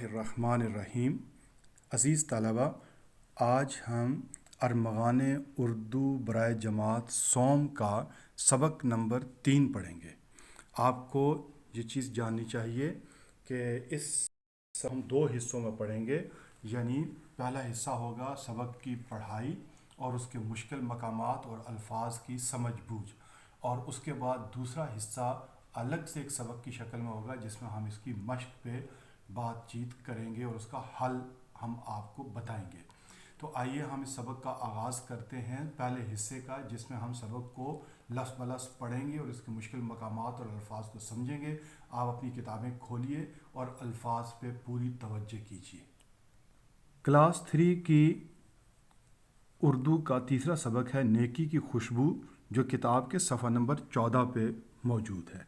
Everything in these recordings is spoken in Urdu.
الرحمن الرحیم۔ عزیز طلبہ، آج ہم ارمغان اردو برائے جماعت سوم کا سبق نمبر 3 پڑھیں گے۔ آپ کو یہ چیز جاننی چاہیے کہ اس ہم 2 حصوں میں پڑھیں گے، یعنی پہلا حصہ ہوگا سبق کی پڑھائی اور اس کے مشکل مقامات اور الفاظ کی سمجھ بوجھ، اور اس کے بعد دوسرا حصہ الگ سے ایک سبق کی شکل میں ہوگا جس میں ہم اس کی مشق پہ بات چیت کریں گے اور اس کا حل ہم آپ کو بتائیں گے۔ تو آئیے ہم اس سبق کا آغاز کرتے ہیں پہلے حصے کا، جس میں ہم سبق کو لفظ بلفظ پڑھیں گے اور اس کے مشکل مقامات اور الفاظ کو سمجھیں گے۔ آپ اپنی کتابیں کھولیے اور الفاظ پہ پوری توجہ کیجیے۔ کلاس 3 کی اردو کا تیسرا سبق ہے نیکی کی خوشبو، جو کتاب کے صفحہ نمبر 14 پہ موجود ہے۔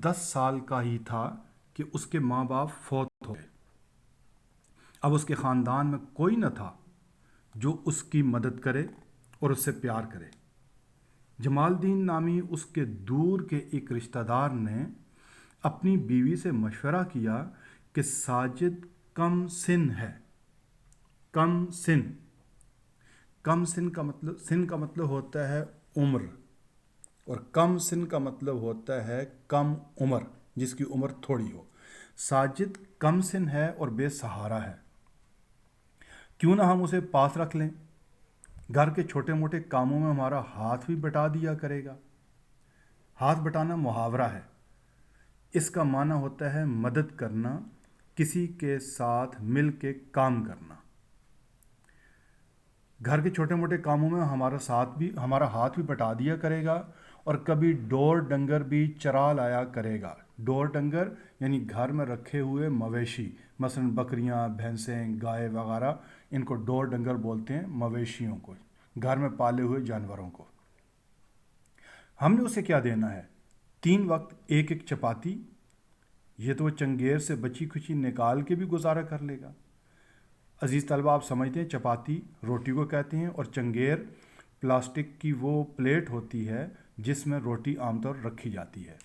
10 سال کا ہی تھا کہ اس کے ماں باپ فوت ہو گئے۔ اب اس کے خاندان میں کوئی نہ تھا جو اس کی مدد کرے اور اس سے پیار کرے۔ جمال الدین نامی اس کے دور کے ایک رشتہ دار نے اپنی بیوی سے مشورہ کیا کہ ساجد کم سن ہے۔ کم سن کا مطلب ہوتا ہے عمر، اور کم سن کا مطلب ہوتا ہے کم عمر، جس کی عمر تھوڑی ہو۔ ساجد کم سن ہے اور بے سہارا ہے، کیوں نہ ہم اسے پاس رکھ لیں؟ گھر کے چھوٹے موٹے کاموں میں ہمارا ہاتھ بھی بٹا دیا کرے گا۔ ہاتھ بٹانا محاورہ ہے، اس کا معنی ہوتا ہے مدد کرنا، کسی کے ساتھ مل کے کام کرنا۔ گھر کے چھوٹے موٹے کاموں میں ہمارا ہاتھ بھی بٹا دیا کرے گا، اور کبھی ڈور ڈنگر بھی چرا لایا کرے گا۔ ڈور ڈنگر یعنی گھر میں رکھے ہوئے مویشی، مثلا بکریاں، بھینسیں، گائے وغیرہ، ان کو ڈور ڈنگر بولتے ہیں، مویشیوں کو، گھر میں پالے ہوئے جانوروں کو۔ ہم نے اسے کیا دینا ہے؟ 3 وقت ایک چپاتی، یہ تو وہ چنگیر سے بچی کچی نکال کے بھی گزارا کر لے گا۔ عزیز طلبہ، آپ سمجھتے ہیں چپاتی روٹی کو کہتے ہیں، اور چنگیر پلاسٹک کی وہ پلیٹ ہوتی ہے جس میں روٹی عام طور رکھی جاتی ہے۔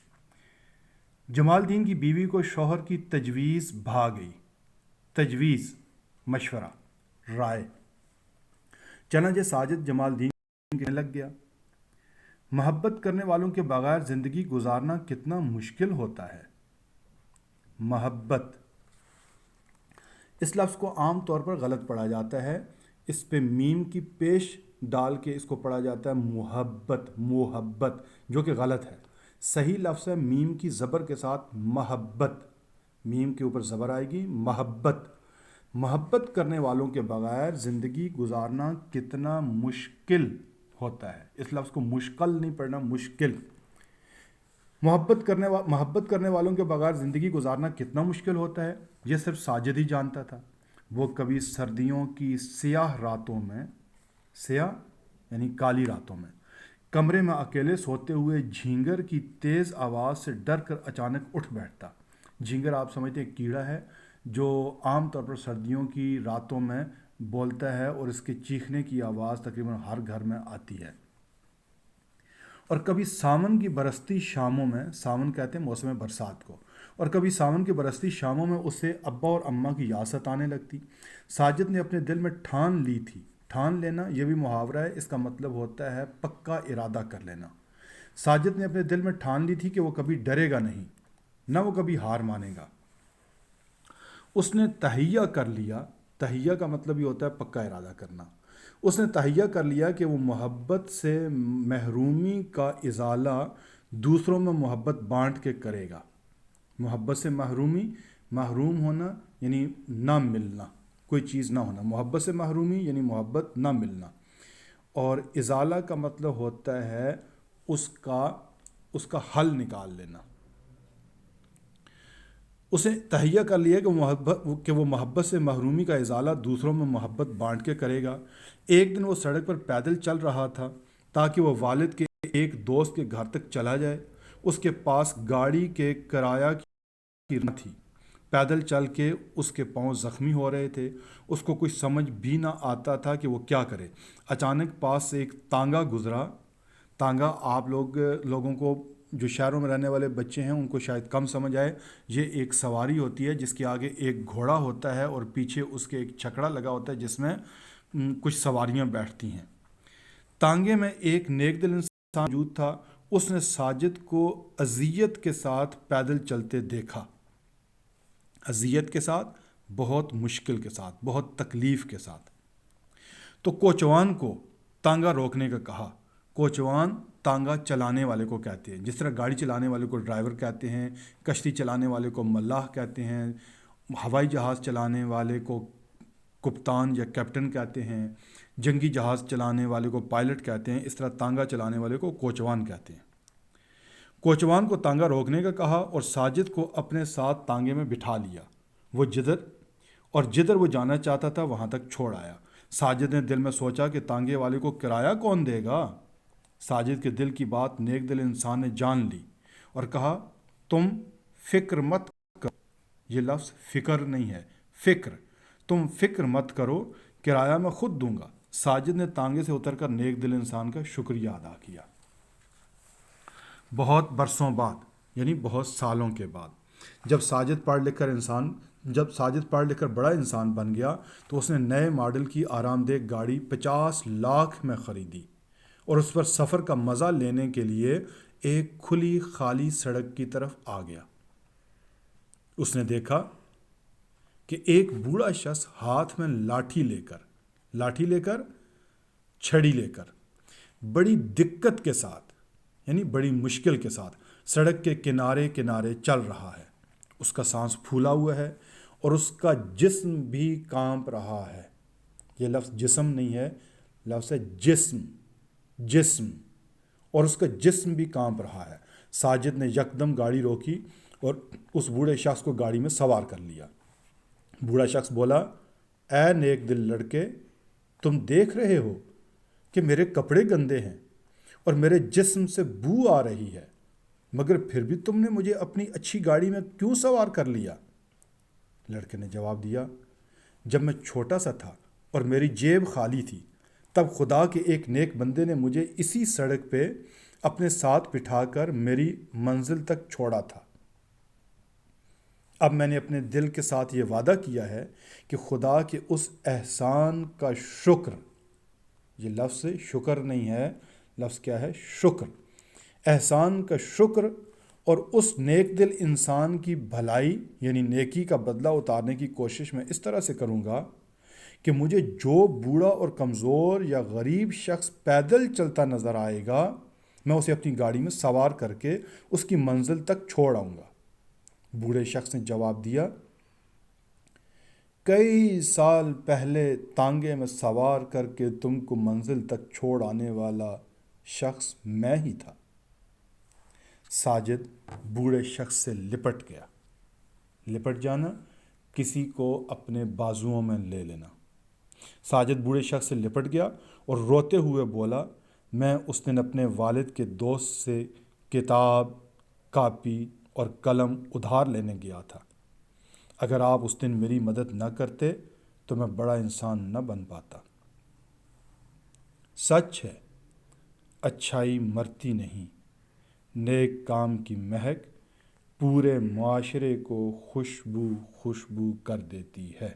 جمال الدین کی بیوی کو شوہر کی تجویز بھا گئی۔ تجویز مشورہ، رائے۔ چنانچہ ساجد جمال الدین کے لگ گیا۔ محبت کرنے والوں کے بغیر زندگی گزارنا کتنا مشکل ہوتا ہے۔ محبت، اس لفظ کو عام طور پر غلط پڑھا جاتا ہے، اس پہ میم کی پیش ڈال کے اس کو پڑھا جاتا ہے محبت، جو کہ غلط ہے۔ صحیح لفظ ہے میم کی زبر کے ساتھ محبت، میم کے اوپر زبر آئے گی، محبت۔ محبت کرنے والوں کے بغیر زندگی گزارنا کتنا مشکل ہوتا ہے۔ اس لفظ کو مشکل نہیں پڑھنا، مشکل۔ محبت کرنے والوں کے بغیر زندگی گزارنا کتنا مشکل ہوتا ہے، یہ صرف ساجد ہی جانتا تھا۔ وہ کبھی سردیوں کی سیاہ راتوں میں، سیاہ یعنی کالی راتوں میں، کمرے میں اکیلے سوتے ہوئے جھینگر کی تیز آواز سے ڈر کر اچانک اٹھ بیٹھتا۔ جھینگر آپ سمجھتے ہیں کیڑا ہے جو عام طور پر سردیوں کی راتوں میں بولتا ہے، اور اس کے چیخنے کی آواز تقریباً ہر گھر میں آتی ہے۔ اور کبھی ساون کی برستی شاموں میں، ساون کہتے ہیں موسم برسات کو، اور کبھی ساون کی برستی شاموں میں اسے ابا اور اماں کی یاست آنے لگتی۔ ساجد نے اپنے دل میں ٹھان لی تھی۔ ٹھان لینا یہ بھی محاورہ ہے، اس کا مطلب ہوتا ہے پکا ارادہ کر لینا۔ ساجد نے اپنے دل میں ٹھان لی تھی کہ وہ کبھی ڈرے گا نہیں، نہ وہ کبھی ہار مانے گا۔ اس نے تہیہ کر لیا، تہیہ کا مطلب یہ ہوتا ہے پکا ارادہ کرنا۔ اس نے تہیہ کر لیا کہ وہ محبت سے محرومی کا ازالہ دوسروں میں محبت بانٹ کے کرے گا۔ محبت سے محرومی، محروم ہونا یعنی نہ ملنا، کوئی چیز نہ ہونا۔ محبت سے محرومی یعنی محبت نہ ملنا، اور ازالہ کا مطلب ہوتا ہے اس کا حل نکال لینا۔ اسے تہیہ کر لیا کہ وہ محبت سے محرومی کا ازالہ دوسروں میں محبت بانٹ کے کرے گا۔ ایک دن وہ سڑک پر پیدل چل رہا تھا تاکہ وہ والد کے ایک دوست کے گھر تک چلا جائے۔ اس کے پاس گاڑی کے کرایہ کی نہ تھی۔ پیدل چل کے اس کے پاؤں زخمی ہو رہے تھے، اس کو کچھ سمجھ بھی نہ آتا تھا کہ وہ کیا کرے۔ اچانک پاس سے ایک تانگا گزرا۔ تانگا آپ لوگوں کو جو شہروں میں رہنے والے بچے ہیں ان کو شاید کم سمجھ آئے، یہ ایک سواری ہوتی ہے جس کے آگے ایک گھوڑا ہوتا ہے اور پیچھے اس کے ایک چھکڑا لگا ہوتا ہے جس میں کچھ سواریاں بیٹھتی ہیں۔ تانگے میں ایک نیک دل انسان موجود تھا، اس نے ساجد کو اذیت کے ساتھ پیدل چلتے دیکھا، اذیت کے ساتھ، بہت مشکل کے ساتھ، بہت تکلیف کے ساتھ۔ تو کوچوان کو تانگا روکنے کا کہا۔ کوچوان تانگا چلانے والے کو کہتے ہیں، جس طرح گاڑی چلانے والے کو ڈرائیور کہتے ہیں، کشتی چلانے والے کو ملاح کہتے ہیں، ہوائی جہاز چلانے والے کو کپتان یا کیپٹن کہتے ہیں، جنگی جہاز چلانے والے کو پائلٹ کہتے ہیں، اس طرح تانگا چلانے والے کو کوچوان کہتے ہیں۔ کوچوان کو تانگا روکنے کا کہا اور ساجد کو اپنے ساتھ تانگے میں بٹھا لیا، وہ جدھر وہ جانا چاہتا تھا وہاں تک چھوڑ آیا۔ ساجد نے دل میں سوچا کہ تانگے والے کو کرایہ کون دے گا؟ ساجد کے دل کی بات نیک دل انسان نے جان لی اور کہا، تم فکر مت کرو، یہ لفظ فکر نہیں ہے، فکر، تم فکر مت کرو، کرایہ میں خود دوں گا۔ ساجد نے تانگے سے اتر کر نیک دل انسان کا شکریہ ادا کیا۔ بہت برسوں بعد، یعنی بہت سالوں کے بعد، جب ساجد پڑھ لکھ کر بڑا انسان بن گیا تو اس نے نئے ماڈل کی آرام دہ گاڑی 50 لاکھ میں خریدی اور اس پر سفر کا مزہ لینے کے لیے ایک کھلی خالی سڑک کی طرف آ گیا۔ اس نے دیکھا کہ ایک بوڑھا شخص ہاتھ میں لاٹھی لے کر چھڑی لے کر بڑی دقت کے ساتھ، یعنی بڑی مشکل کے ساتھ سڑک کے کنارے چل رہا ہے۔ اس کا سانس پھولا ہوا ہے اور اس کا جسم بھی کانپ رہا ہے۔ یہ لفظ جسم نہیں ہے، لفظ ہے جسم، اور اس کا جسم بھی کانپ رہا ہے۔ ساجد نے یکدم گاڑی روکی اور اس بوڑھے شخص کو گاڑی میں سوار کر لیا۔ بوڑھا شخص بولا، اے نیک دل لڑکے، تم دیکھ رہے ہو کہ میرے کپڑے گندے ہیں اور میرے جسم سے بو آ رہی ہے، مگر پھر بھی تم نے مجھے اپنی اچھی گاڑی میں کیوں سوار کر لیا؟ لڑکے نے جواب دیا، جب میں چھوٹا سا تھا اور میری جیب خالی تھی، تب خدا کے ایک نیک بندے نے مجھے اسی سڑک پہ اپنے ساتھ بٹھا کر میری منزل تک چھوڑا تھا۔ اب میں نے اپنے دل کے ساتھ یہ وعدہ کیا ہے کہ خدا کے اس احسان کا شکر، یہ لفظ شکر نہیں ہے، لفظ کیا ہے؟ شکر، احسان کا شکر اور اس نیک دل انسان کی بھلائی یعنی نیکی کا بدلہ اتارنے کی کوشش میں اس طرح سے کروں گا کہ مجھے جو بوڑھا اور کمزور یا غریب شخص پیدل چلتا نظر آئے گا، میں اسے اپنی گاڑی میں سوار کر کے اس کی منزل تک چھوڑ آؤں گا۔ بوڑھے شخص نے جواب دیا، کئی سال پہلے تانگے میں سوار کر کے تم کو منزل تک چھوڑ آنے والا شخص میں ہی تھا۔ ساجد بوڑھے شخص سے لپٹ گیا۔ لپٹ جانا، کسی کو اپنے بازوؤں میں لے لینا۔ ساجد بوڑھے شخص سے لپٹ گیا اور روتے ہوئے بولا، میں اس دن اپنے والد کے دوست سے کتاب، کاپی اور قلم ادھار لینے گیا تھا۔ اگر آپ اس دن میری مدد نہ کرتے تو میں بڑا انسان نہ بن پاتا۔ سچ ہے، اچھائی مرتی نہیں، نیک کام کی مہک پورے معاشرے کو خوشبو کر دیتی ہے۔